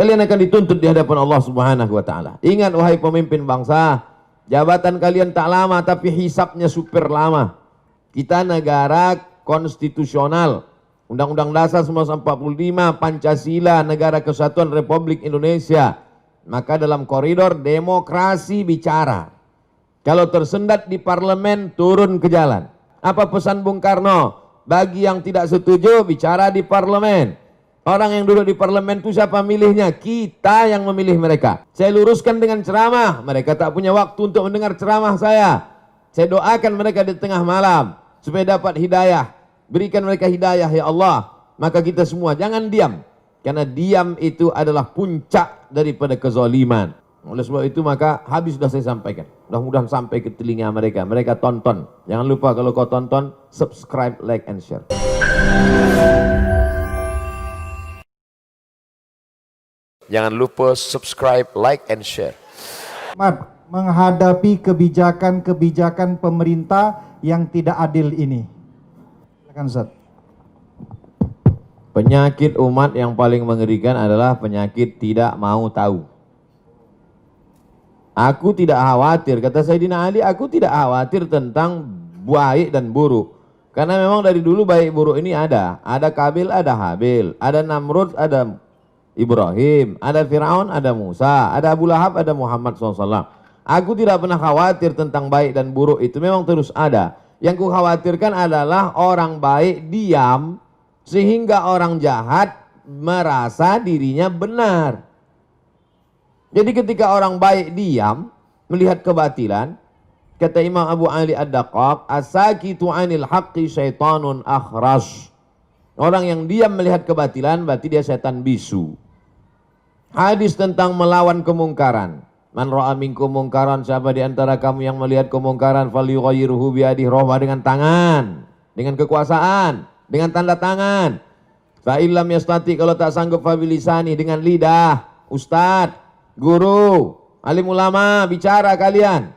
Kalian akan dituntut di hadapan Allah Subhanahu wa taala. Ingat wahai pemimpin bangsa, jabatan kalian tak lama tapi hisapnya super lama. Kita negara konstitusional. Undang-Undang Dasar 1945, Pancasila, Negara Kesatuan Republik Indonesia. Maka dalam koridor demokrasi bicara. Kalau tersendat di parlemen, turun ke jalan. Apa pesan Bung Karno? Bagi yang tidak setuju, bicara di parlemen. Orang yang duduk di parlemen itu siapa milihnya? Kita yang memilih mereka. Saya luruskan dengan ceramah. Mereka tak punya waktu untuk mendengar ceramah saya. Saya doakan mereka di tengah malam supaya dapat hidayah. Berikan mereka hidayah ya Allah. Maka kita semua jangan diam. Karena diam itu adalah puncak daripada kezaliman. Oleh sebab itu maka habis sudah saya sampaikan. Mudah-mudahan sampai ke telinga mereka. Mereka tonton. Jangan lupa kalau kau tonton, subscribe, like, and share. Jangan lupa subscribe, like, and share. Menghadapi kebijakan-kebijakan pemerintah yang tidak adil ini. Silakan Ustaz. Penyakit umat yang paling mengerikan adalah penyakit tidak mau tahu. Aku tidak khawatir, kata Sayyidina Ali, aku tidak khawatir tentang baik dan buruk. Karena memang dari dulu baik buruk ini ada. Ada Kabil, ada Habil. Ada Namrud, ada Ibrahim. Ada Fir'aun, ada Musa. Ada Abu Lahab, ada Muhammad SAW. Aku tidak pernah khawatir tentang baik dan buruk, itu memang terus ada. Yang ku khawatirkan adalah orang baik diam sehingga orang jahat merasa dirinya benar. Jadi ketika orang baik diam melihat kebatilan, kata Imam Abu Ali Ad-Daqqaq, as-sakitu 'anil haqqi syaitanun akhras. Orang yang diam melihat kebatilan berarti dia setan bisu. Hadis tentang melawan kemungkaran. Man ra'a minkum mungkaran, siapa di antara kamu yang melihat kemungkaran, falyughayyirhu biyadihi, rohbah dengan tangan, dengan kekuasaan, dengan tanda tangan. Fa illam yastati, kalau tak sanggup fa bilisani, dengan lidah. Ustadz, guru, alim ulama, bicara kalian.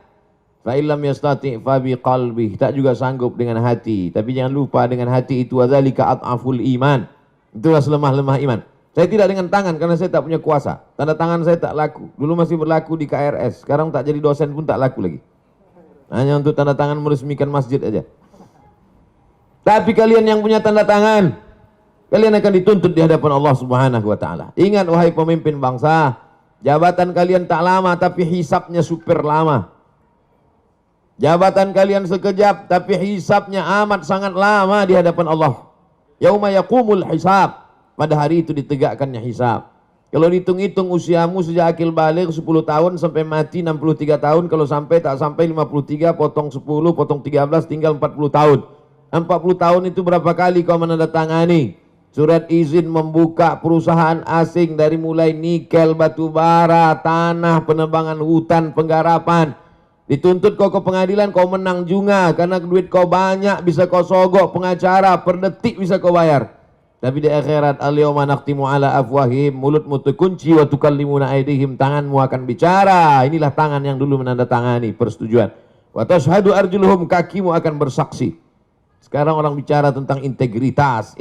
Fa illam yastati fa biqalbi, tak juga sanggup dengan hati. Tapi jangan lupa dengan hati itu adzalika adhaful iman. Itulah selemah-lemah iman. Saya tidak dengan tangan karena saya tak punya kuasa. Tanda tangan saya tak laku. Dulu masih berlaku di KRS. Sekarang tak jadi dosen pun tak laku lagi. Hanya untuk tanda tangan meresmikan masjid aja. Tapi kalian yang punya tanda tangan, kalian akan dituntut di hadapan Allah Subhanahu wa taala. Ingat wahai pemimpin bangsa, jabatan kalian tak lama tapi hisapnya super lama. Jabatan kalian sekejap tapi hisapnya amat sangat lama di hadapan Allah. Yauma yaqumul hisab. Pada hari itu ditegakkannya hisab. Kalau dihitung-hitung usiamu sejak akil balik 10 tahun sampai mati 63 tahun. Kalau sampai tak sampai 53, potong 10, potong 13, tinggal 40 tahun. 40 tahun itu berapa kali kau menandatangani surat izin membuka perusahaan asing dari mulai nikel, batu bara, tanah, penebangan hutan, penggarapan. Dituntut kau ke pengadilan, kau menang juga karena duit kau banyak, bisa kau sogok pengacara, per detik bisa kau bayar. Tapi di akhirat, al-yawma nakhtimu ala afwahim, mulutmu terkunci, wa tukallimuna aydihim, tanganmu akan bicara. Inilah tangan yang dulu menandatangani persetujuan. Wa tashhadu arjuluhum, kakimu akan bersaksi. Sekarang orang bicara tentang integritas,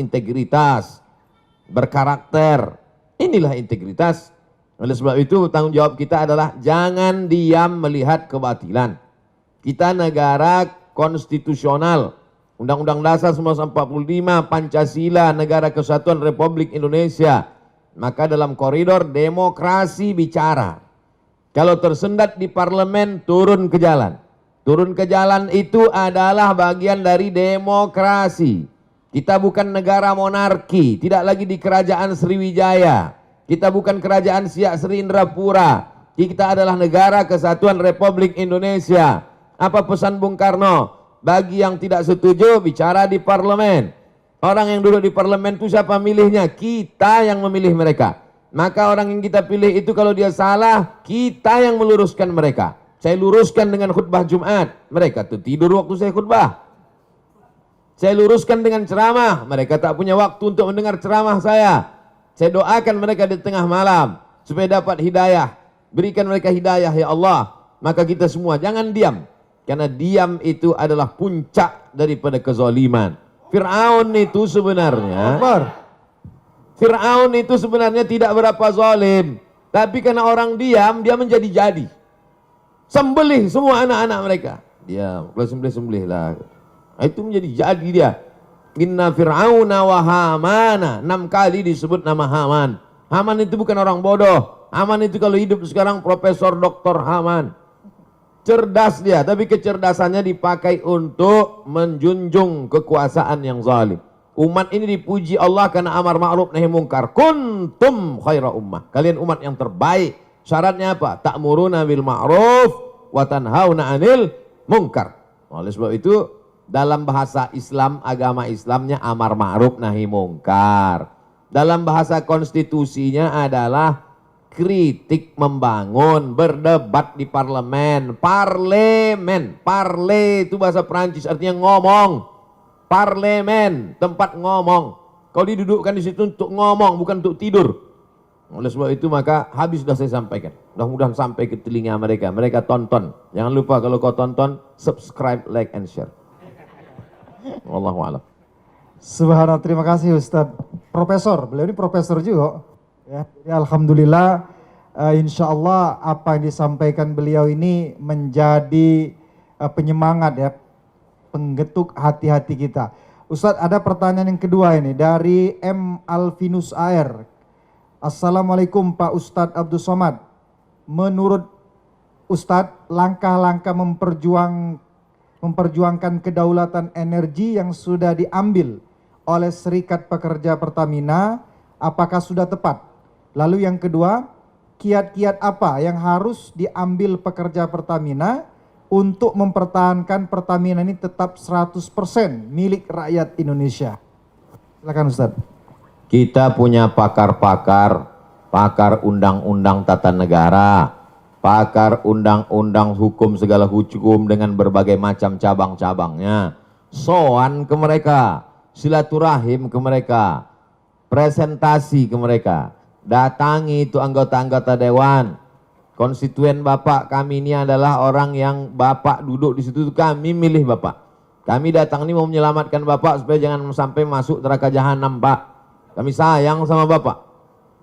berkarakter. Inilah integritas. Oleh sebab itu tanggung jawab kita adalah jangan diam melihat kebatilan. Kita negara konstitusional. Undang-Undang Dasar 1945, Pancasila, Negara Kesatuan Republik Indonesia. Maka dalam koridor demokrasi bicara. Kalau tersendat di parlemen, turun ke jalan. Turun ke jalan itu adalah bagian dari demokrasi. Kita bukan negara monarki, tidak lagi di kerajaan Sriwijaya. Kita bukan kerajaan Siak Sri Indrapura. Kita adalah negara Kesatuan Republik Indonesia. Apa pesan Bung Karno? Bagi yang tidak setuju, bicara di parlemen. Orang yang duduk di parlemen itu siapa milihnya? Kita yang memilih mereka. Maka orang yang kita pilih itu kalau dia salah, kita yang meluruskan mereka. Saya luruskan dengan khutbah Jumat. Mereka tuh tidur waktu saya khutbah. Saya luruskan dengan ceramah. Mereka tak punya waktu untuk mendengar ceramah saya. Saya doakan mereka di tengah malam supaya dapat hidayah. Berikan mereka hidayah ya Allah. Maka kita semua jangan diam. Karena diam itu adalah puncak daripada kezaliman. Fir'aun itu sebenarnya Fir'aun itu sebenarnya tidak berapa zalim, tapi karena orang diam, dia menjadi-jadi. Sembelih semua anak-anak mereka. Dia kalau sembelih lah. Itu menjadi jadi dia. Inna Fir'auna wa Hamana. 6 kali disebut nama Haman. Haman itu bukan orang bodoh. Haman itu kalau hidup sekarang Profesor Dr. Haman. Cerdas dia, tapi kecerdasannya dipakai untuk menjunjung kekuasaan yang zalim. Umat ini dipuji Allah karena amar ma'ruf nahi mungkar. Kuntum khaira ummah. Kalian umat yang terbaik. Syaratnya apa? Ta'muruna bil ma'ruf wa tanhauna 'anil munkar. Oleh sebab itu dalam bahasa Islam, agama Islamnya amar ma'ruf nahi mungkar. Dalam bahasa konstitusinya adalah kritik membangun, berdebat di parlemen. Parlemen, parle itu bahasa Perancis artinya ngomong. Parlemen, tempat ngomong. Kau didudukkan di situ untuk ngomong, bukan untuk tidur. Oleh sebab itu maka habis sudah saya sampaikan. Mudah-mudahan sampai ke telinga mereka. Mereka tonton. Jangan lupa kalau kau tonton, subscribe, like, and share. Wallahu a'lam. Subhanallah, terima kasih Ustadz. Profesor, beliau ini profesor juga. Ya, alhamdulillah, insya Allah apa yang disampaikan beliau ini menjadi penyemangat ya, penggetuk hati-hati kita. Ustadz, ada pertanyaan yang kedua ini dari M. Alvinus AR. Assalamualaikum Pak Ustadz Abdul Somad. Menurut Ustadz, langkah-langkah memperjuangkan kedaulatan energi yang sudah diambil oleh Serikat Pekerja Pertamina, apakah sudah tepat? Lalu yang kedua, kiat-kiat apa yang harus diambil pekerja Pertamina untuk mempertahankan Pertamina ini tetap 100% milik rakyat Indonesia? Silakan Ustadz. Kita punya pakar-pakar, pakar undang-undang tata negara, pakar undang-undang hukum segala hukum dengan berbagai macam cabang-cabangnya. Soan ke mereka, silaturahim ke mereka, presentasi ke mereka, datangi itu anggota-anggota dewan. Konstituen Bapak kami ini adalah orang yang Bapak duduk di situ, kami milih Bapak. Kami datang ini mau menyelamatkan Bapak supaya jangan sampai masuk neraka jahanam, Pak. Kami sayang sama Bapak.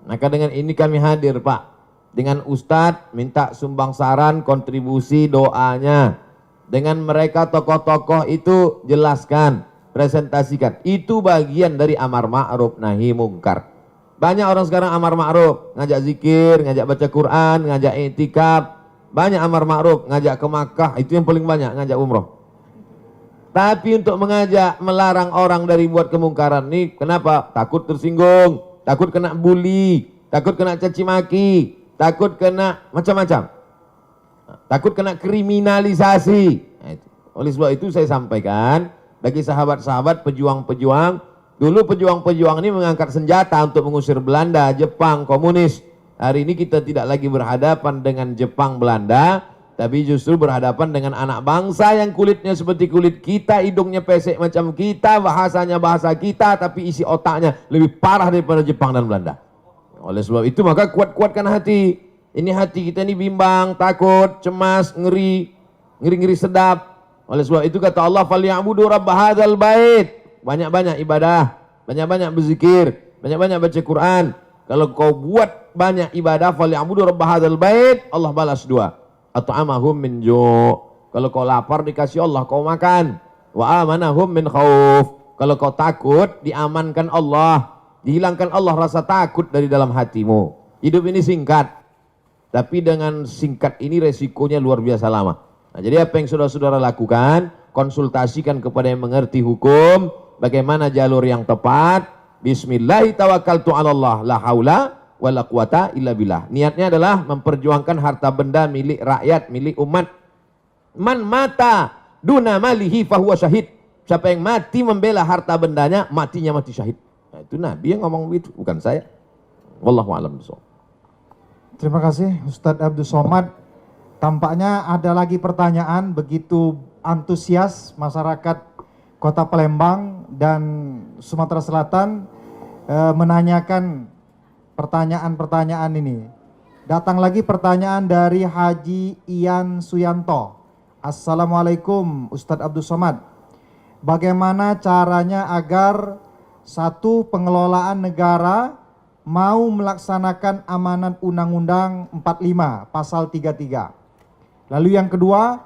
Maka dengan ini kami hadir, Pak. Dengan Ustadz minta sumbang saran, kontribusi, doanya. Dengan mereka tokoh-tokoh itu jelaskan, presentasikan. Itu bagian dari amar ma'ruf nahi mungkar. Banyak orang sekarang amar ma'ruf, ngajak zikir, ngajak baca Quran, ngajak i'tikaf. Banyak amar ma'ruf, ngajak ke Makkah, itu yang paling banyak, ngajak umroh. Tapi untuk mengajak, melarang orang dari buat kemungkaran ini, kenapa? Takut tersinggung, takut kena bully, takut kena caci maki, takut kena macam-macam. Takut kena kriminalisasi. Nah, itu. Oleh sebab itu saya sampaikan, bagi sahabat-sahabat pejuang-pejuang, dulu pejuang-pejuang ini mengangkat senjata untuk mengusir Belanda, Jepang, komunis. Hari ini kita tidak lagi berhadapan dengan Jepang, Belanda, tapi justru berhadapan dengan anak bangsa yang kulitnya seperti kulit kita, hidungnya pesek macam kita, bahasanya bahasa kita, tapi isi otaknya lebih parah daripada Jepang dan Belanda. Oleh sebab itu maka kuat-kuatkan hati. Ini hati kita ini bimbang, takut, cemas, ngeri sedap. Oleh sebab itu kata Allah, "Falyabudu rabb hadzal bait." Banyak-banyak ibadah, banyak-banyak berzikir, banyak-banyak baca Quran. Kalau kau buat banyak ibadah, falyabudu rabb hadzal bait, Allah balas 2. At'amahum min ju'. Kalau kau lapar dikasih Allah kau makan. Wa amanahum min khauf. Kalau kau takut diamankan Allah, dihilangkan Allah rasa takut dari dalam hatimu. Hidup ini singkat, tapi dengan singkat ini resikonya luar biasa lama. Nah, jadi apa yang saudara-saudara lakukan, konsultasikan kepada yang mengerti hukum, bagaimana jalur yang tepat. Bismillahi tawakkaltu 'alallah, la haula wala quwata illa billah. Niatnya adalah memperjuangkan harta benda milik rakyat, milik umat. Man mata duna malihi fahuwa syahid. Siapa yang mati membela harta bendanya, matinya mati syahid. Nah, itu Nabi yang ngomong begitu, bukan saya. Wallahu a'lam bishawab. Terima kasih Ustadz Abdul Somad. Tampaknya ada lagi pertanyaan, begitu antusias masyarakat Kota Palembang dan Sumatera Selatan menanyakan pertanyaan-pertanyaan ini. Datang lagi pertanyaan dari Haji Ian Suyanto. Assalamualaikum Ustadz Abdul Somad. Bagaimana caranya agar satu pengelolaan negara mau melaksanakan amanat Undang-Undang 45 pasal 33. Lalu yang kedua,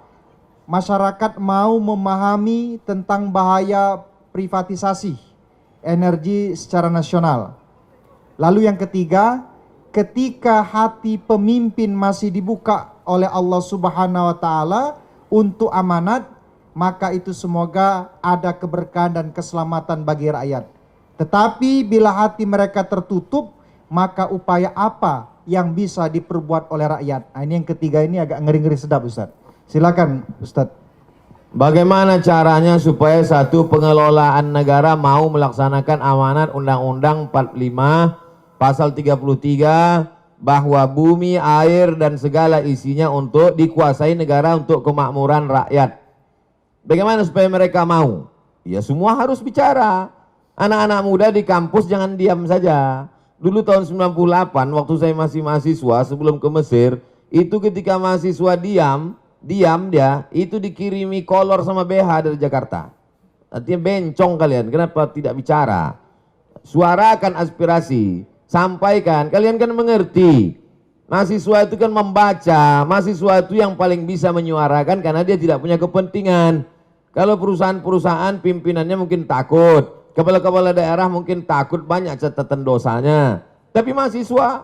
masyarakat mau memahami tentang bahaya privatisasi energi secara nasional. Lalu yang ketiga, ketika hati pemimpin masih dibuka oleh Allah Subhanahu wa taala untuk amanat, maka itu semoga ada keberkahan dan keselamatan bagi rakyat. Tetapi bila hati mereka tertutup, maka upaya apa yang bisa diperbuat oleh rakyat? Nah, ini yang ketiga, ini agak ngeri-ngeri sedap, Ustaz. Silakan, Ustaz. Bagaimana caranya supaya satu pengelolaan negara mau melaksanakan amanat Undang-Undang 45 Pasal 33 bahwa bumi, air dan segala isinya untuk dikuasai negara untuk kemakmuran rakyat. Bagaimana supaya mereka mau? Ya semua harus bicara. Anak-anak muda di kampus jangan diam saja. Dulu tahun 98 waktu saya masih mahasiswa sebelum ke Mesir, itu ketika mahasiswa diam dia itu dikirimi kolor sama BH dari Jakarta. Artinya bencong kalian, kenapa tidak bicara? Suarakan aspirasi. Sampaikan, kalian kan mengerti. Mahasiswa itu kan membaca, mahasiswa itu yang paling bisa menyuarakan karena dia tidak punya kepentingan. Kalau perusahaan-perusahaan pimpinannya mungkin takut, kepala-kepala daerah mungkin takut banyak catatan dosanya. Tapi mahasiswa,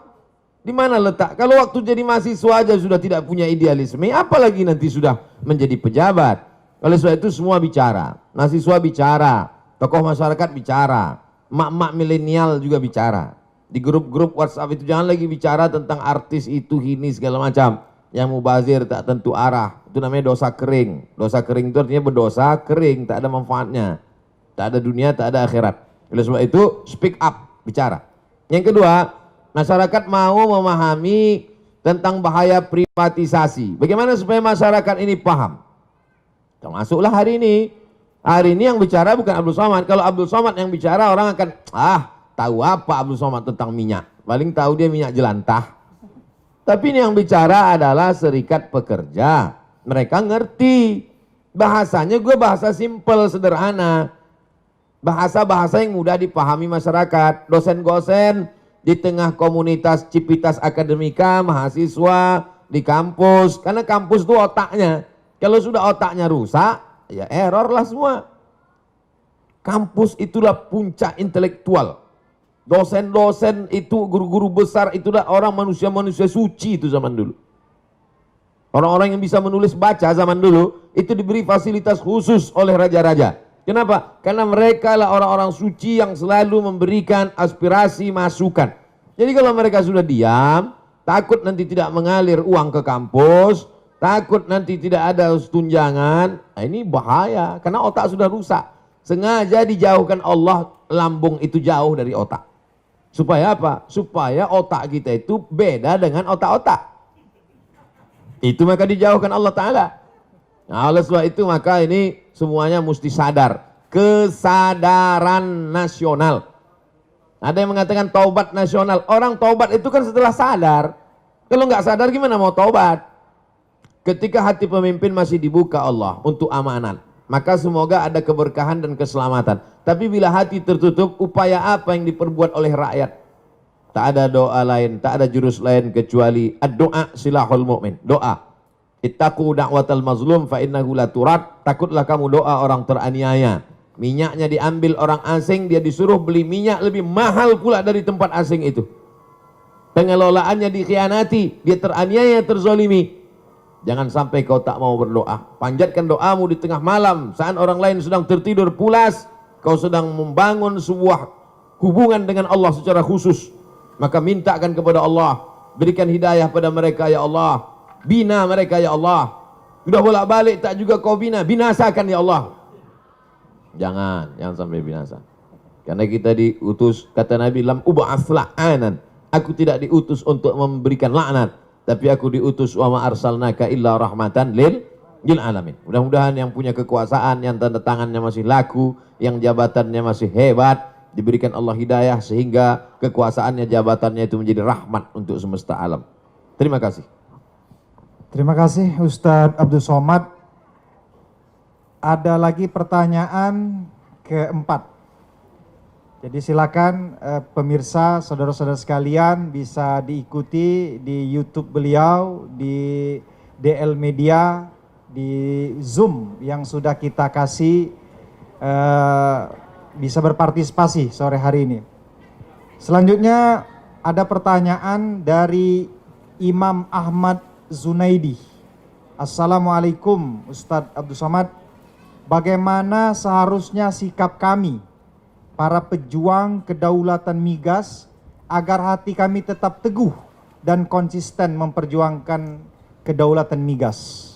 di mana letak? Kalau waktu jadi mahasiswa aja sudah tidak punya idealisme, apalagi nanti sudah menjadi pejabat. Oleh sebab itu semua bicara, mahasiswa bicara, tokoh masyarakat bicara, mak-mak milenial juga bicara. Di grup-grup WhatsApp itu jangan lagi bicara tentang artis itu, ini segala macam. Yang mubazir tak tentu arah. Itu namanya dosa kering. Dosa kering itu artinya berdosa kering, tak ada manfaatnya. Tak ada dunia, tak ada akhirat. Oleh sebab itu speak up, bicara. Yang kedua, masyarakat mau memahami tentang bahaya privatisasi. Bagaimana supaya masyarakat ini paham? Termasuklah hari ini. Hari ini yang bicara bukan Abdul Somad. Kalau Abdul Somad yang bicara, orang akan tahu apa Abdul Somad tentang minyak? Paling tahu dia minyak jelantah. Tapi ini yang bicara adalah serikat pekerja. Mereka ngerti. Bahasanya gue bahasa simpel, sederhana. Bahasa-bahasa yang mudah dipahami masyarakat. Dosen-dosen di tengah komunitas Civitas Akademika, mahasiswa di kampus. Karena kampus itu otaknya. Kalau sudah otaknya rusak, ya error lah semua. Kampus itulah puncak intelektual. Dosen-dosen itu, guru-guru besar itulah orang manusia-manusia suci itu zaman dulu. Orang-orang yang bisa menulis baca zaman dulu itu diberi fasilitas khusus oleh raja-raja. Kenapa? Karena mereka lah orang-orang suci yang selalu memberikan aspirasi, masukan. Jadi kalau mereka sudah diam, takut nanti tidak mengalir uang ke kampus, takut nanti tidak ada tunjangan, nah ini bahaya karena otak sudah rusak. Sengaja dijauhkan Allah, lambung itu jauh dari otak. Supaya apa? Supaya otak kita itu beda dengan otak-otak. Itu maka dijauhkan Allah Ta'ala. Nah, oleh sebab itu maka ini semuanya mesti sadar. Kesadaran nasional. Ada yang mengatakan taubat nasional. Orang taubat itu kan setelah sadar. Kalau nggak sadar gimana mau taubat? Ketika hati pemimpin masih dibuka Allah untuk amanat, maka semoga ada keberkahan dan keselamatan. Tapi bila hati tertutup, upaya apa yang diperbuat oleh rakyat? Tak ada doa lain, tak ada jurus lain kecuali ad-doa silahul mu'min. Doa. Ittaqu da'watal mazlum fa innahu la turad. Takutlah kamu doa orang teraniaya. Minyaknya diambil orang asing, dia disuruh beli minyak lebih mahal pula dari tempat asing itu. Pengelolaannya dikhianati, dia teraniaya, terzolimi. Jangan sampai kau tak mau berdoa. Panjatkan doamu di tengah malam saat orang lain sedang tertidur pulas. Kau sedang membangun sebuah hubungan dengan Allah secara khusus. Maka mintakan kepada Allah, berikan hidayah pada mereka ya Allah. Bina mereka ya Allah. Sudah bolak-balik tak juga kau bina, binasakan ya Allah. Jangan sampai binasa. Karena kita diutus, kata Nabi, lam ub'ats la'anan. Aku tidak diutus untuk memberikan laknat, tapi aku diutus wa ma arsalnaka illa rahmatan lil alamin. Mudah-mudahan yang punya kekuasaan, yang tanda tangannya masih laku, yang jabatannya masih hebat, diberikan Allah hidayah sehingga kekuasaannya, jabatannya itu menjadi rahmat untuk semesta alam. Terima kasih. Terima kasih Ustadz Abdul Somad. Ada lagi pertanyaan keempat. Jadi silakan pemirsa, saudara-saudara sekalian bisa diikuti di YouTube beliau, di DL Media, di Zoom yang sudah kita kasih, bisa berpartisipasi sore hari ini. Selanjutnya ada pertanyaan dari Imam Ahmad Zunaidi. Assalamualaikum Ustadz Abdul Somad, bagaimana seharusnya sikap kami para pejuang kedaulatan migas agar hati kami tetap teguh dan konsisten memperjuangkan kedaulatan migas?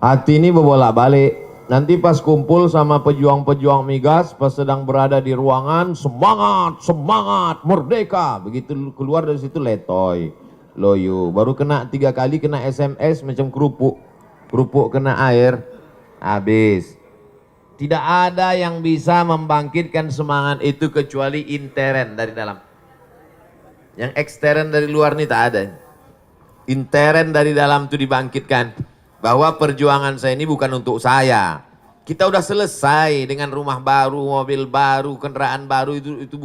Hati ini berbolak-balik. Nanti pas kumpul sama pejuang-pejuang migas, pas sedang berada di ruangan, semangat, semangat, merdeka. Begitu keluar dari situ letoy, loyo. Baru kena 3 kali kena SMS macam kerupuk. Kerupuk kena air, habis. Tidak ada yang bisa membangkitkan semangat itu kecuali intern dari dalam. Yang ekstern dari luar ini tak ada. Intern dari dalam itu dibangkitkan. Bahwa perjuangan saya ini bukan untuk saya. Kita udah selesai dengan rumah baru, mobil baru, kendaraan baru, itu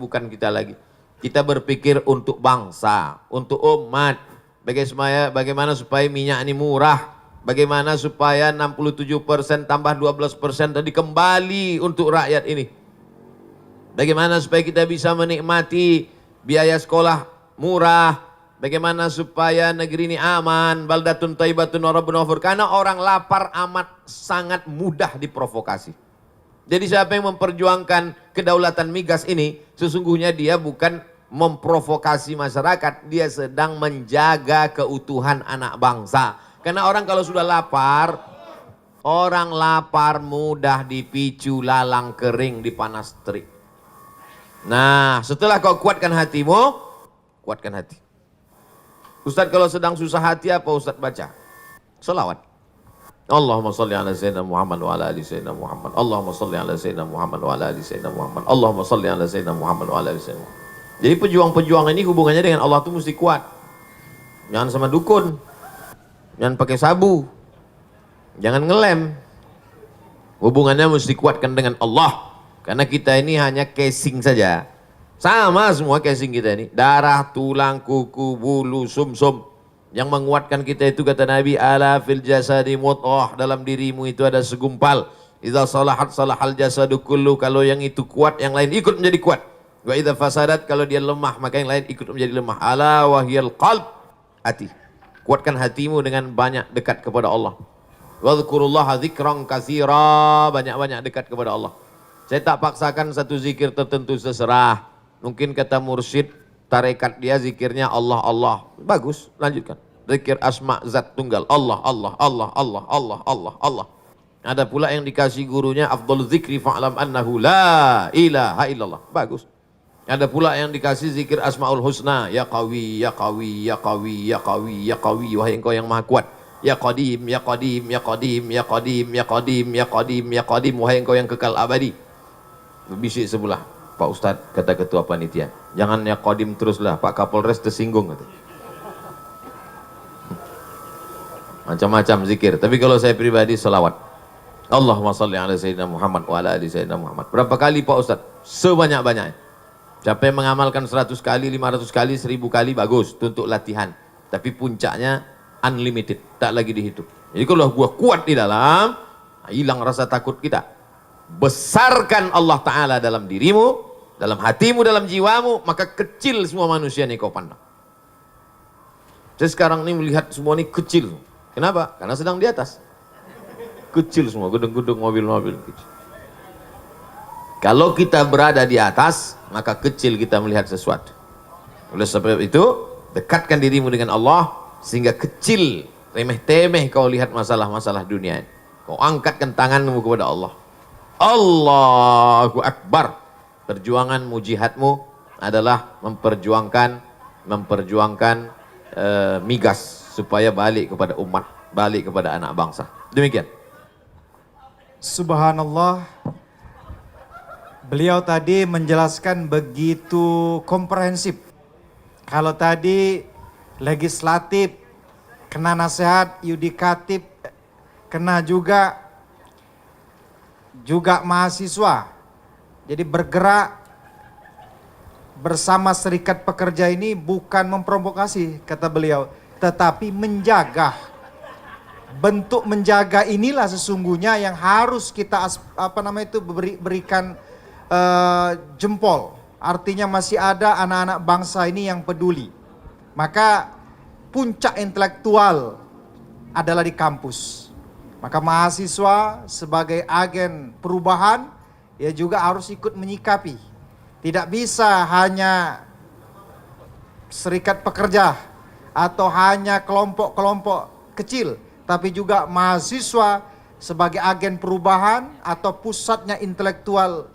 bukan kita lagi. Kita berpikir untuk bangsa, untuk umat. Bagaimana supaya minyak ini murah. Bagaimana supaya 67% tambah 12% tadi kembali untuk rakyat ini. Bagaimana supaya kita bisa menikmati biaya sekolah murah. Bagaimana supaya negeri ini aman. Baldatun thayyibatun wa rabbun ghafur. Karena orang lapar amat sangat mudah diprovokasi. Jadi siapa yang memperjuangkan kedaulatan migas ini, sesungguhnya dia bukan memprovokasi masyarakat. Dia sedang menjaga keutuhan anak bangsa. Karena orang kalau sudah lapar, orang lapar mudah dipicu lalang kering di panas terik. Nah, setelah kau kuatkan hatimu, kuatkan hati. Ustadz kalau sedang susah hati apa Ustadz baca? Salawat. Allahumma salli ala sayyidina Muhammad wa ala ali sayyidina Muhammad. Allahumma salli ala sayyidina Muhammad wa ala ali sayyidina Muhammad. Allahumma salli ala sayyidina Muhammad wa ala ali sayyidina Muhammad. Jadi pejuang-pejuang ini hubungannya dengan Allah itu mesti kuat. Jangan sama dukun. Jangan pakai sabu. Jangan ngelem. Hubungannya mesti kuatkan dengan Allah. Karena kita ini hanya casing saja. Sama semua casing kita ini. Darah, tulang, kuku, bulu, sumsum. Yang menguatkan kita itu kata Nabi, ala fil jasadi mudghah, dalam dirimu itu ada segumpal. Idza salahat salahal jasadu kullu, kalau yang itu kuat, yang lain ikut menjadi kuat. Wa idza fasadat, kalau dia lemah, maka yang lain ikut menjadi lemah. Ala wahyal qalb, hati. Kuatkan hatimu dengan banyak dekat kepada Allah. Wadhkurullaha dzikran katsira, banyak-banyak dekat kepada Allah. Saya tak paksakan satu zikir tertentu, seserah. Mungkin kata mursyid, tarekat dia zikirnya Allah, Allah. Bagus, lanjutkan. Zikir asma zat tunggal. Allah, Allah, Allah, Allah, Allah, Allah, Allah. Ada pula yang dikasih gurunya, afdal zikri fa'lam annahu la ilaha illallah. Bagus. Ada pula yang dikasih zikir asmaul husna. Ya qawi, ya qawi, ya qawi, ya qawi, ya qawi. Wahai engkau yang maha kuat. Ya qadim, ya qadim, ya qadim, ya qadim, ya qadim, ya qadim, ya qadim. Wahai engkau yang kekal abadi. Berbisik sebelah. Pak Ustadz, kata ketua panitia, jangan ya qadim teruslah, Pak Kapolres tersinggung. Kata. Macam-macam zikir. Tapi kalau saya pribadi salawat. Allahumma salli ala sayyidina Muhammad wa ala ali sayyidina Muhammad. Berapa kali Pak Ustadz? Sebanyak-banyaknya. Siapa yang mengamalkan 100 kali, 500 kali, 1000 kali, bagus. Itu untuk latihan. Tapi puncaknya unlimited. Tak lagi dihitung. Jadi kalau gua kuat di dalam, hilang rasa takut kita. Besarkan Allah Ta'ala dalam dirimu, dalam hatimu, dalam jiwamu, maka kecil semua manusia yang kau pandang. Saya sekarang ini melihat semua ini kecil. Kenapa? Karena sedang di atas. Kecil semua, gedung-gedung, mobil-mobil kecil. Kalau kita berada di atas, maka kecil kita melihat sesuatu. Oleh sebab itu, dekatkan dirimu dengan Allah, sehingga kecil, remeh-temeh kau lihat masalah-masalah dunia. Kau angkatkan tanganmu kepada Allah. Allahu Akbar. Perjuanganmu, jihadmu adalah memperjuangkan migas supaya balik kepada umat, balik kepada anak bangsa. Demikian. Subhanallah. Beliau tadi menjelaskan begitu komprehensif. Kalau tadi legislatif, kena nasihat, yudikatif, kena juga mahasiswa. Jadi bergerak bersama serikat pekerja ini bukan memprovokasi, kata beliau, tetapi menjaga. Bentuk menjaga inilah sesungguhnya yang harus kita berikan jempol. Artinya masih ada anak-anak bangsa ini yang peduli. Maka puncak intelektual adalah di kampus. Maka mahasiswa sebagai agen perubahan, ya juga harus ikut menyikapi. Tidak bisa hanya serikat pekerja atau hanya kelompok-kelompok kecil, tapi juga mahasiswa sebagai agen perubahan atau pusatnya intelektual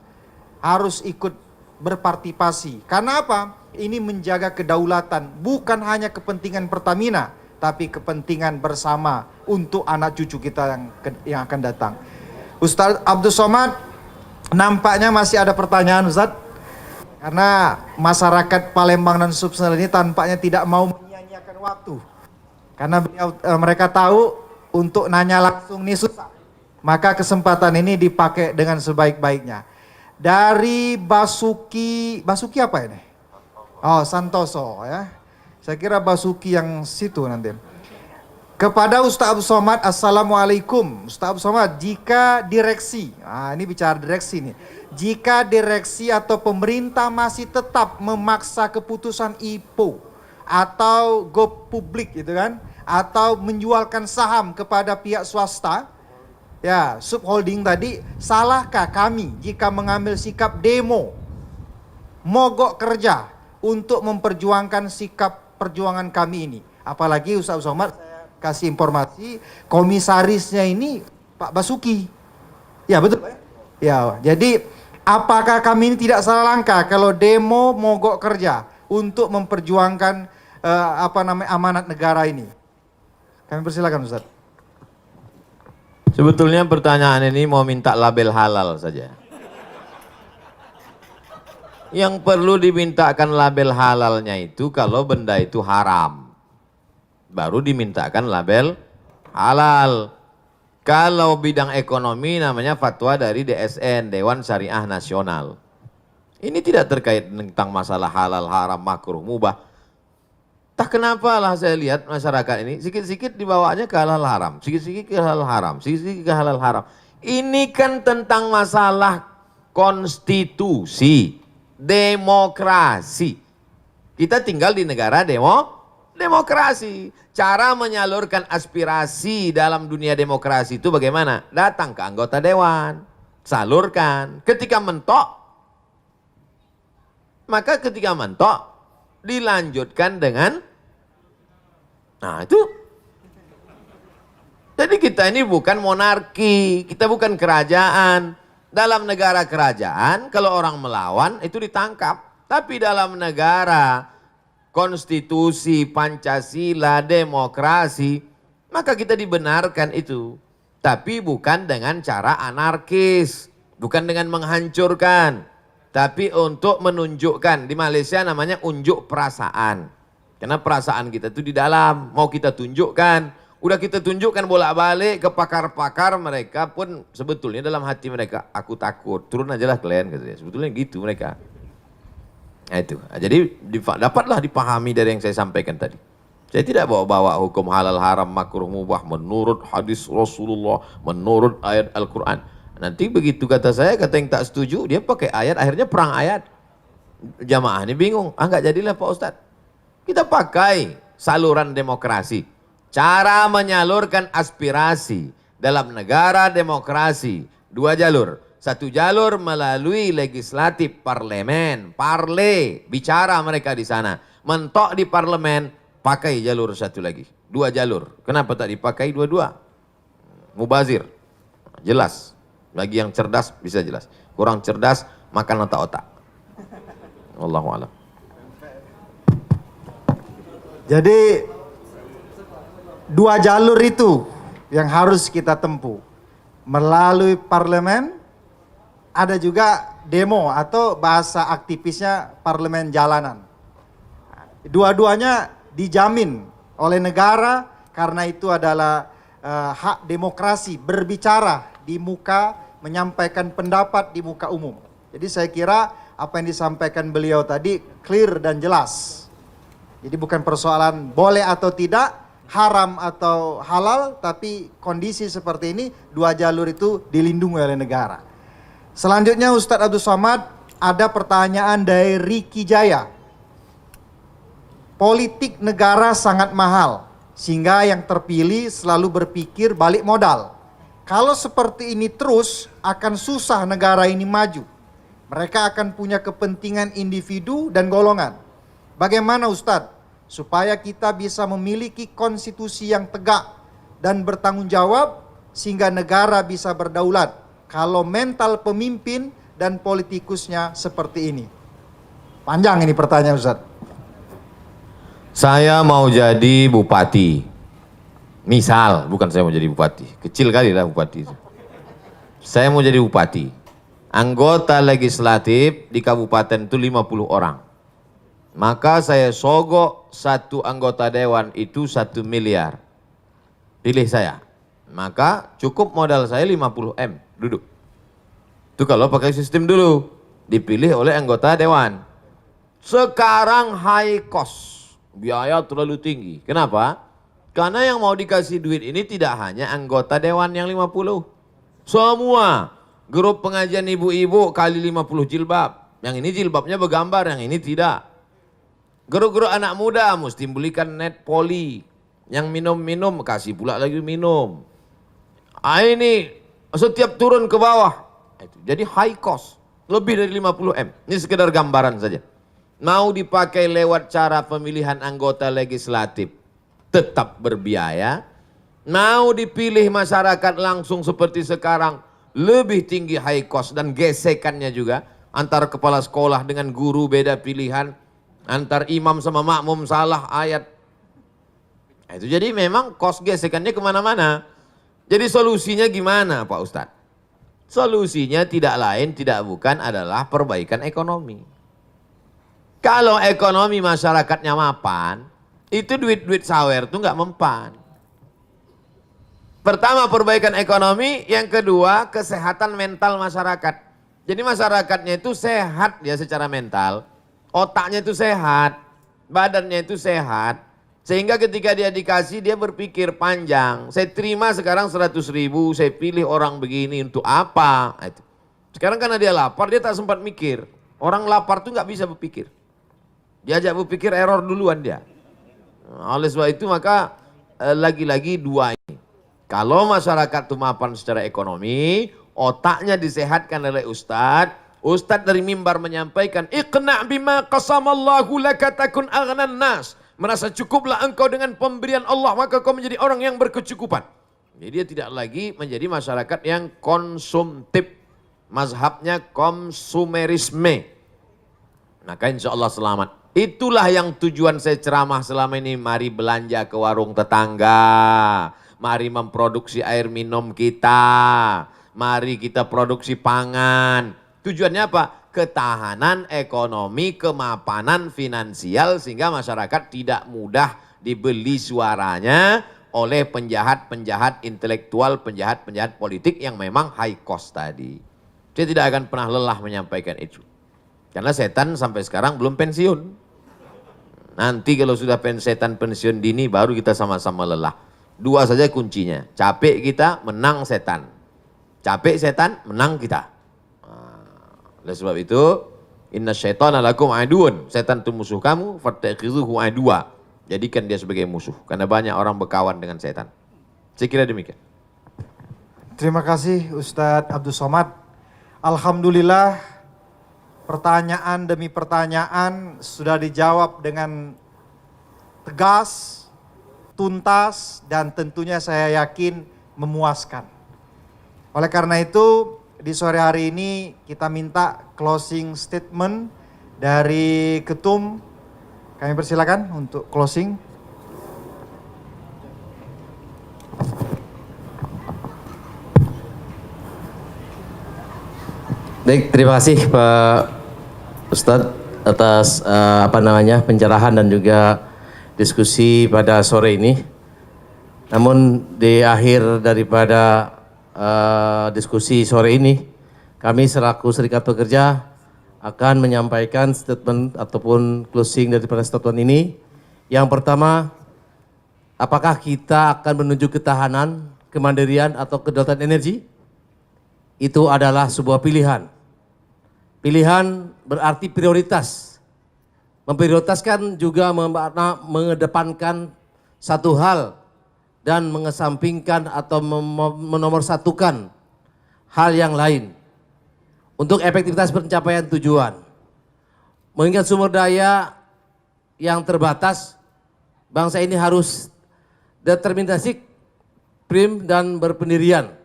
harus ikut berpartisipasi. Karena apa? Ini menjaga kedaulatan, bukan hanya kepentingan Pertamina, tapi kepentingan bersama untuk anak cucu kita yang akan datang. Ustaz Abdul Somad, nampaknya masih ada pertanyaan Ustaz. Karena masyarakat Palembang dan Sumsel ini tampaknya tidak mau menyia-nyiakan waktu. Karena mereka tahu untuk nanya langsung ini susah. Maka kesempatan ini dipakai dengan sebaik-baiknya. Dari Basuki apa ini? Oh, Santoso ya. Saya kira Basuki yang situ nanti. Kepada Ustaz Abdul Somad, Assalamualaikum. Ustaz Abdul Somad, jika direksi, ini bicara direksi nih. Jika direksi atau pemerintah masih tetap memaksa keputusan IPO atau go publik gitu kan, atau menjualkan saham kepada pihak swasta, ya subholding tadi, salahkah kami jika mengambil sikap demo, mogok kerja untuk memperjuangkan sikap perjuangan kami ini? Apalagi Ustaz Somad, saya kasih informasi, komisarisnya ini Pak Basuki. Ya betul Pak? Ya, jadi apakah kami ini tidak salah langkah kalau demo mogok kerja untuk memperjuangkan amanat negara ini? Kami persilakan Ustaz. Sebetulnya pertanyaan ini mau minta label halal saja. Yang perlu dimintakan label halalnya itu kalau benda itu haram. Baru dimintakan label halal. Kalau bidang ekonomi namanya fatwa dari DSN, Dewan Syariah Nasional. Ini tidak terkait tentang masalah halal, haram, makruh, mubah. Tak kenapa lah saya lihat masyarakat ini sikit-sikit dibawanya ke halal haram, sikit-sikit ke halal haram, sikit-sikit ke halal haram. Ini kan tentang masalah konstitusi, demokrasi. Kita tinggal di negara demokrasi. Cara menyalurkan aspirasi dalam dunia demokrasi itu bagaimana? Datang ke anggota dewan, salurkan. Ketika mentok, maka ketika mentok dilanjutkan dengan, nah itu. Jadi kita ini bukan monarki, kita bukan kerajaan. Dalam negara kerajaan, kalau orang melawan itu ditangkap. Tapi dalam negara konstitusi, Pancasila, demokrasi, maka kita dibenarkan itu. Tapi bukan dengan cara anarkis, bukan dengan menghancurkan, tapi untuk menunjukkan. Di Malaysia namanya unjuk perasaan. Karena perasaan kita itu di dalam, mau kita tunjukkan. Udah kita tunjukkan bolak-balik ke pakar-pakar, mereka pun sebetulnya dalam hati mereka, aku takut, turun aja lah kalian, katanya. Sebetulnya gitu mereka. Nah itu, jadi dapatlah dipahami dari yang saya sampaikan tadi. Saya tidak bawa-bawa hukum halal, haram, makruh, mubah menurut hadis Rasulullah, menurut ayat Al-Quran. Nanti begitu kata saya, kata yang tak setuju, dia pakai ayat, akhirnya perang ayat. Jamaah ini bingung, enggak jadilah Pak Ustadz. Kita pakai saluran demokrasi. Cara menyalurkan aspirasi dalam negara demokrasi, 2 jalur. 1 jalur melalui legislatif parlemen, bicara mereka di sana. Mentok di parlemen, pakai jalur 1 lagi. 2 jalur. Kenapa tak dipakai 2-2? Mubazir. Jelas. Bagi yang cerdas bisa jelas. Kurang cerdas, makan otak-otak. Wallahu a'lam. Jadi 2 jalur itu yang harus kita tempuh. Melalui parlemen, ada juga demo atau bahasa aktivisnya parlemen jalanan. Dua-duanya dijamin oleh negara karena itu adalah hak demokrasi, berbicara di muka, menyampaikan pendapat di muka umum. Jadi saya kira apa yang disampaikan beliau tadi clear dan jelas. Jadi bukan persoalan boleh atau tidak, haram atau halal, tapi kondisi seperti ini dua jalur itu dilindungi oleh negara. Selanjutnya Ustadz Abdul Somad, ada pertanyaan dari Riki Jaya. Politik negara sangat mahal, sehingga yang terpilih selalu berpikir balik modal. Kalau seperti ini terus, akan susah negara ini maju. Mereka akan punya kepentingan individu dan golongan. Bagaimana Ustadz, supaya kita bisa memiliki konstitusi yang tegak dan bertanggung jawab, sehingga negara bisa berdaulat, kalau mental pemimpin dan politikusnya seperti ini? Panjang ini pertanyaan Ustadz. Saya mau jadi bupati. Misal, bukan saya mau jadi bupati. Kecil kali lah bupati. Saya mau jadi bupati. Anggota legislatif di kabupaten itu 50 orang. Maka saya sogok satu anggota dewan itu 1 miliar. Pilih saya. Maka cukup modal saya 50 M. Duduk. Itu kalau pakai sistem dulu. Dipilih oleh anggota dewan. Sekarang high cost. Biaya terlalu tinggi. Kenapa? Karena yang mau dikasih duit ini tidak hanya anggota dewan yang 50. Semua. Grup pengajian ibu-ibu kali 50 jilbab. Yang ini jilbabnya bergambar, yang ini tidak. Guru-guru anak muda mesti belikan net poli. Yang minum-minum kasih pula lagi minum. Ini setiap turun ke bawah. Jadi high cost. Lebih dari 50 M. Ini sekedar gambaran saja. Mau dipakai lewat cara pemilihan anggota legislatif. Tetap berbiaya. Mau dipilih masyarakat langsung seperti sekarang. Lebih tinggi high cost dan gesekannya juga. Antara kepala sekolah dengan guru beda pilihan. Antar imam sama makmum salah ayat. Itu jadi memang kos gesekannya kemana-mana. Jadi solusinya gimana Pak Ustadz? Solusinya tidak lain tidak bukan adalah perbaikan ekonomi. Kalau ekonomi masyarakatnya mapan, itu duit-duit sawer itu nggak mempan. Pertama perbaikan ekonomi, yang kedua kesehatan mental masyarakat. Jadi masyarakatnya itu sehat ya secara mental. Otaknya itu sehat, badannya itu sehat, sehingga ketika dia dikasih dia berpikir panjang. Saya terima sekarang 100.000, saya pilih orang begini untuk apa? Sekarang karena dia lapar, dia tak sempat mikir. Orang lapar tuh nggak bisa berpikir. Diajak berpikir error duluan dia. Oleh sebab itu maka lagi-lagi dua ini. Kalau masyarakat itu mapan secara ekonomi, otaknya disehatkan oleh Ustadz. Ustadz dari mimbar menyampaikan, iqna' bima qasamallahu laka takun aghnan nas. Merasa cukuplah engkau dengan pemberian Allah, maka kau menjadi orang yang berkecukupan. Jadi dia tidak lagi menjadi masyarakat yang konsumtif. Mazhabnya konsumerisme. Maka insya Allah selamat. Itulah yang tujuan saya ceramah selama ini. Mari belanja ke warung tetangga. Mari memproduksi air minum kita. Mari kita produksi pangan. Tujuannya apa? Ketahanan ekonomi, kemapanan finansial sehingga masyarakat tidak mudah dibeli suaranya oleh penjahat-penjahat intelektual, penjahat-penjahat politik yang memang high cost tadi. Saya tidak akan pernah lelah menyampaikan itu. Karena setan sampai sekarang belum pensiun. Nanti kalau sudah setan pensiun dini baru kita sama-sama lelah. Dua saja kuncinya. Capek kita, menang setan. Capek setan, menang kita. Oleh sebab itu, inna syaitana lakum aduun. Setan itu musuh kamu, fattakhizuhu adua. Jadikan dia sebagai musuh. Karena banyak orang berkawan dengan setan. Saya kira demikian. Terima kasih Ustadz Abdul Somad. Alhamdulillah pertanyaan demi pertanyaan sudah dijawab dengan tegas, tuntas, dan tentunya saya yakin memuaskan. Oleh karena itu, di sore hari ini kita minta closing statement dari Ketum. Kami persilakan untuk closing. Baik, terima kasih Pak Ustadz atas pencerahan dan juga diskusi pada sore ini. Namun di akhir daripada diskusi sore ini, kami selaku Serikat Pekerja akan menyampaikan statement ataupun closing daripada statement ini. Yang pertama, apakah kita akan menuju ketahanan, kemandirian atau kedaulatan energi? Itu adalah sebuah pilihan. Pilihan berarti prioritas. Memprioritaskan juga mengedepankan satu hal dan mengesampingkan atau menomorsatukan hal yang lain untuk efektivitas pencapaian tujuan. Mengingat sumber daya yang terbatas, bangsa ini harus determinasi, prim dan berpendirian.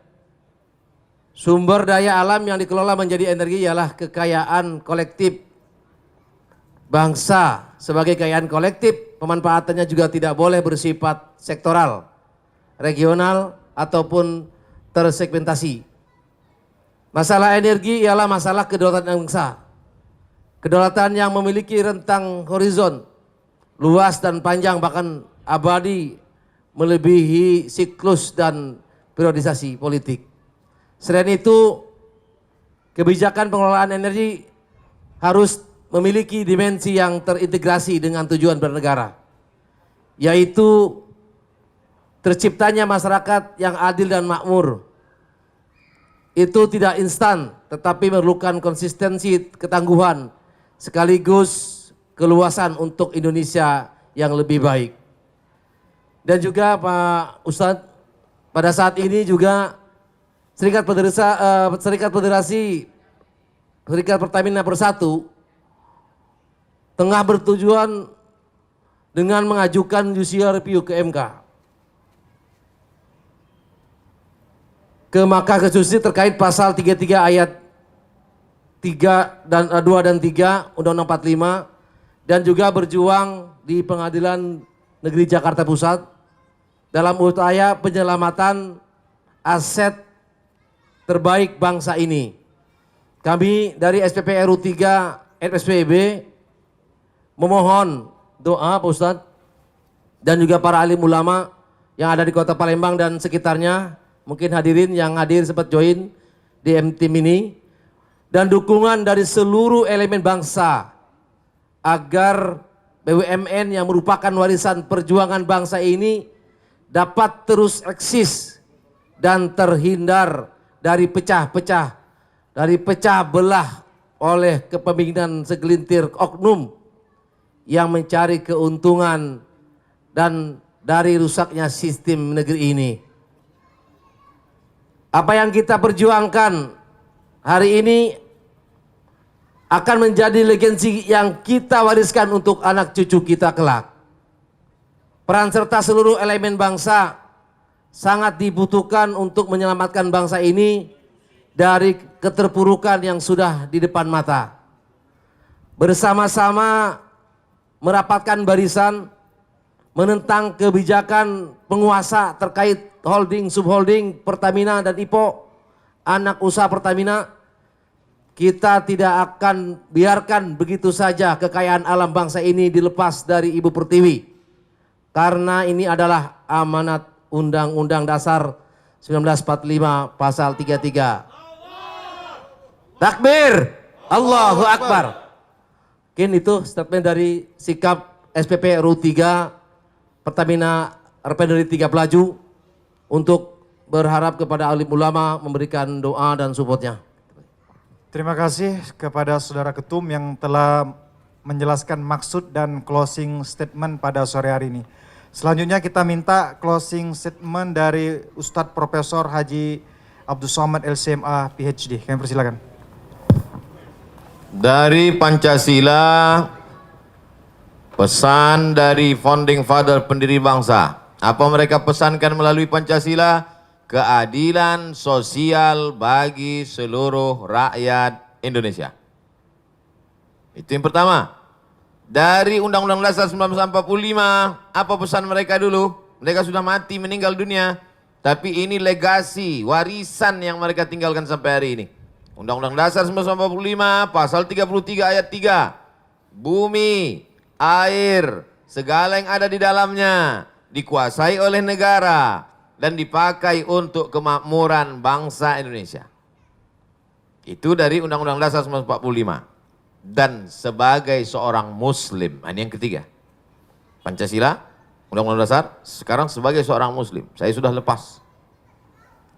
Sumber daya alam yang dikelola menjadi energi ialah kekayaan kolektif bangsa. Sebagai kekayaan kolektif, pemanfaatannya juga tidak boleh bersifat sektoral, regional, ataupun tersegmentasi. Masalah energi ialah masalah kedaulatan bangsa. Kedaulatan yang memiliki rentang horizon luas dan panjang, bahkan abadi, melebihi siklus dan periodisasi politik. Selain itu, kebijakan pengelolaan energi harus memiliki dimensi yang terintegrasi dengan tujuan bernegara, yaitu terciptanya masyarakat yang adil dan makmur. Itu tidak instan, tetapi memerlukan konsistensi, ketangguhan, sekaligus keluasan untuk Indonesia yang lebih baik. Dan juga Pak Ustadz, pada saat ini juga Serikat Pertamina Persatu tengah bertujuan dengan mengajukan judicial review ke MK, ke Mahkamah Konstitusi terkait pasal 33 ayat 3 dan 2 dan 3 Undang-Undang 45, dan juga berjuang di Pengadilan Negeri Jakarta Pusat dalam upaya penyelamatan aset terbaik bangsa ini. Kami dari SPP RU 3 FSPB memohon doa Pak Ustadz dan juga para alim ulama yang ada di Kota Palembang dan sekitarnya, mungkin hadirin yang hadir sempat join di MTIM ini, dan dukungan dari seluruh elemen bangsa agar BUMN yang merupakan warisan perjuangan bangsa ini dapat terus eksis dan terhindar dari pecah belah oleh kepemimpinan segelintir oknum yang mencari keuntungan dan dari rusaknya sistem negeri ini. Apa yang kita perjuangkan hari ini akan menjadi legacy yang kita wariskan untuk anak cucu kita kelak. Peran serta seluruh elemen bangsa sangat dibutuhkan untuk menyelamatkan bangsa ini dari keterpurukan yang sudah di depan mata. Bersama-sama merapatkan barisan, menentang kebijakan penguasa terkait holding, subholding Pertamina dan IPO, anak usaha Pertamina. Kita tidak akan biarkan begitu saja kekayaan alam bangsa ini dilepas dari Ibu Pertiwi, karena ini adalah amanat Undang-Undang Dasar 1945 pasal 33. Takbir, Allahu Akbar. Mungkin itu statement dari sikap SPP RU 3 Pertamina Refinery 3 Pelaju untuk berharap kepada alim ulama memberikan doa dan supportnya. Terima kasih kepada Saudara Ketum yang telah menjelaskan maksud dan closing statement pada sore hari ini. Selanjutnya kita minta closing statement dari Ustadz Profesor Haji Abdul Somad LCMA PhD. Kami persilakan. Dari Pancasila, pesan dari founding father pendiri bangsa. Apa mereka pesankan melalui Pancasila? Keadilan sosial bagi seluruh rakyat Indonesia. Itu yang pertama. Dari Undang-Undang Dasar 1945, apa pesan mereka dulu? Mereka sudah mati, meninggal dunia. Tapi ini legasi, warisan yang mereka tinggalkan sampai hari ini. Undang-Undang Dasar 1945, pasal 33 ayat 3. Bumi, air, segala yang ada di dalamnya dikuasai oleh negara dan dipakai untuk kemakmuran bangsa Indonesia. Itu dari Undang-Undang Dasar 1945. dan sebagai seorang muslim. Ini yang ketiga. Pancasila, Undang-Undang Dasar, sekarang sebagai seorang muslim. Saya sudah lepas.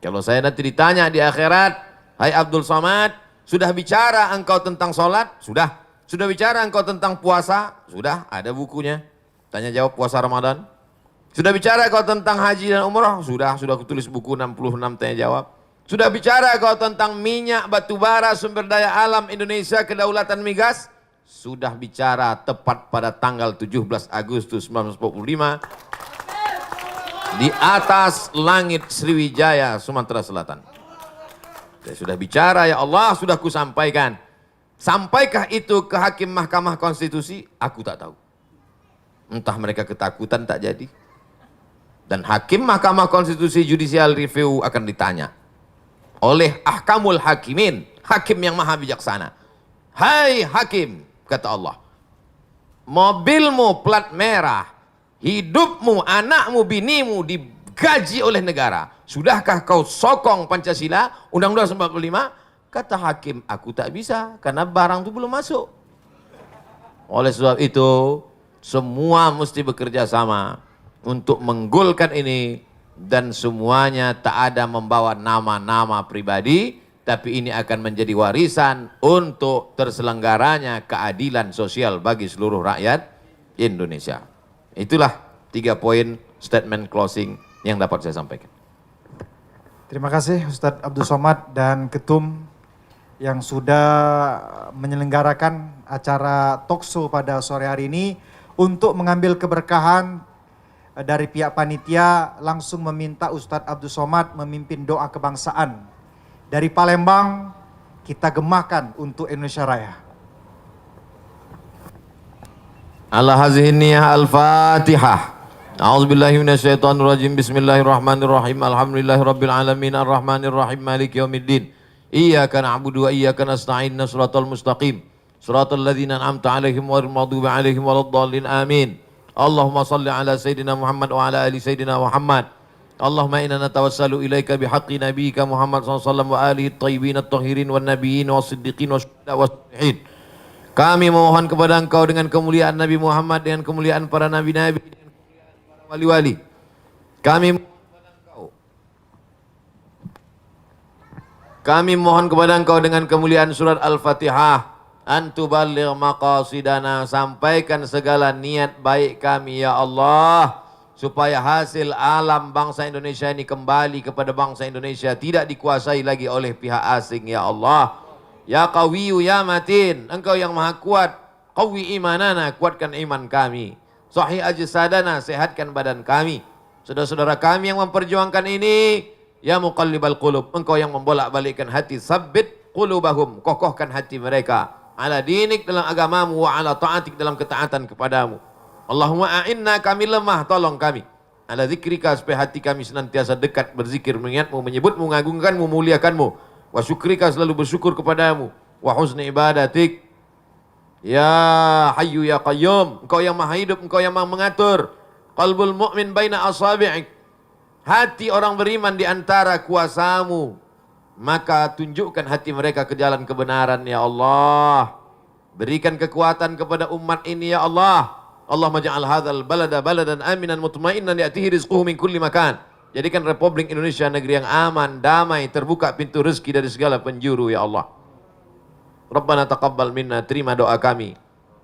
Kalau saya nanti ditanya di akhirat, hai Abdul Somad, sudah bicara engkau tentang sholat? Sudah. Sudah bicara engkau tentang puasa? Sudah, ada bukunya. Tanya jawab puasa Ramadan. Sudah bicara kau tentang haji dan umrah? Sudah aku tulis buku 66 tanya jawab. Sudah bicara kau tentang minyak, batu bara, sumber daya alam Indonesia, kedaulatan migas? Sudah bicara tepat pada tanggal 17 Agustus 1945 di atas langit Sriwijaya, Sumatera Selatan. Saya sudah bicara, ya Allah, sudah kusampaikan. Sampaikah itu ke hakim Mahkamah Konstitusi? Aku tak tahu. Entah mereka ketakutan tak jadi. Dan hakim Mahkamah Konstitusi Judicial Review akan ditanya oleh ahkamul hakimin, hakim yang maha bijaksana. Hai hakim, kata Allah, mobilmu plat merah, hidupmu, anakmu, binimu digaji oleh negara. Sudahkah kau sokong Pancasila, Undang-Undang 45? Kata hakim, aku tak bisa karena barang itu belum masuk. Oleh sebab itu, semua mesti bekerja sama untuk menggolkan ini, dan semuanya tak ada membawa nama-nama pribadi, tapi ini akan menjadi warisan untuk terselenggaranya keadilan sosial bagi seluruh rakyat Indonesia. Itulah 3 poin statement closing yang dapat saya sampaikan. Terima kasih Ustadz Abdul Somad dan Ketum yang sudah menyelenggarakan acara talkshow pada sore hari ini. Untuk mengambil keberkahan dari pihak panitia, langsung meminta Ustadz Abdul Somad memimpin doa kebangsaan. Dari Palembang, kita gemakan untuk Indonesia Raya. Ala hazihi niyah al-Fatihah. A'udzubillahi minasyaitonirrajim. Bismillahirrahmanirrahim. Alhamdulillahirabbil alamin arrahmanirrahim maliki yaumiddin. Iyyaka na'budu wa iyyaka nasta'in. Shiratal mustaqim. Shiratal ladzina an'amta 'alaihim ghairil maghdubi 'alaihim waladdallin. Amin. Allahumma salli ala sayyidina Muhammad wa ala ali sayyidina Muhammad. Allahumma inna natawassalu ilaika bihaqqi nabiyyika Muhammad sallallahu alaihi wasallam wa alihi at-thayyibin at-tahirin wan nabiyyin was-siddiqin wasyuhada was-salihin. Kami memohon kepada Engkau dengan kemuliaan Nabi Muhammad, dengan kemuliaan para nabi-nabi, dengan kemuliaan para wali-wali. Kami mohon kepada Engkau dengan kemuliaan surat Al-Fatihah. Antuballigh maqasidana, sampaikan segala niat baik kami ya Allah, supaya hasil alam bangsa Indonesia ini kembali kepada bangsa Indonesia, tidak dikuasai lagi oleh pihak asing ya Allah. Ya Qawiyyu ya Matin, Engkau yang maha kuat, qawi imanana, kuatkan iman kami. Sahih ajsadana, sehatkan badan kami. Saudara-saudara kami yang memperjuangkan ini, ya Muqallibal Qulub, Engkau yang membolak-balikkan hati, sabbit qulubahum, kokohkan hati mereka ala dinik, dalam agamamu, wa ala ta'atik, dalam ketaatan kepadamu. Allahumma a'inna, kami lemah, tolong kami. Ala zikrika, supaya hati kami senantiasa dekat berzikir, mengingatmu, menyebutmu, mengagungkanmu, memuliakanmu. Wa syukrika, selalu bersyukur kepadamu. Wa husni ibadatik. Ya Hayyu ya Qayyum, Engkau yang maha hidup, Engkau yang maha mengatur. Qalbul mu'min baina asabi'ik, hati orang beriman di antara kuasamu. Maka tunjukkan hati mereka ke jalan kebenaran ya Allah. Berikan kekuatan kepada umat ini ya Allah. Allahumma ja'al hadzal balada baladan aminan mutmainnan ya'tihi rizquhu min kulli makan. Jadikan Republik Indonesia negeri yang aman, damai, terbuka pintu rezeki dari segala penjuru ya Allah. Rabbana taqabbal minna, terima doa kami.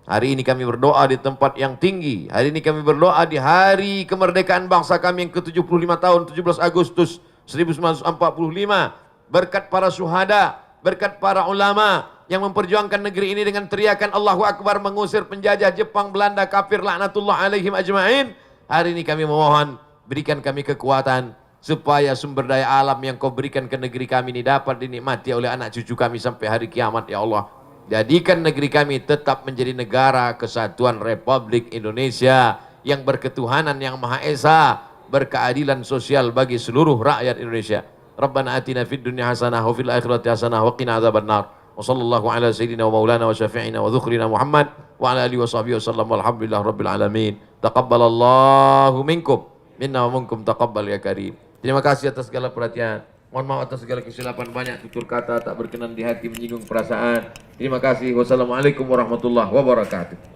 Hari ini kami berdoa di tempat yang tinggi. Hari ini kami berdoa di hari kemerdekaan bangsa kami yang ke-75 tahun, 17 Agustus 1945. Berkat para syuhada, berkat para ulama yang memperjuangkan negeri ini dengan teriakan Allahu Akbar, mengusir penjajah Jepang, Belanda, kafir, laknatullah alaihim ajma'in. Hari ini kami memohon, berikan kami kekuatan supaya sumber daya alam yang Kau berikan ke negeri kami ini dapat dinikmati oleh anak cucu kami sampai hari kiamat ya Allah. Jadikan negeri kami tetap menjadi negara kesatuan Republik Indonesia yang berketuhanan yang Maha Esa, berkeadilan sosial bagi seluruh rakyat Indonesia. Rabbana atina fid dunya hasanah wa fil akhirati hasanah wa qina adzabannar. Wa sallallahu ala sayyidina wa maulana wa syafi'ina wa dzukhrina Muhammad wa ala alihi wa sahbihi wasallam. Walhamdulillah rabbil alamin. Taqabbalallahu minkum minna wa minkum taqabbal ya karim. Terima kasih atas segala perhatian. Mohon maaf atas segala kesilapan, banyak tutur kata tak berkenan di hati, menyinggung perasaan. Terima kasih. Wassalamualaikum warahmatullahi wabarakatuh.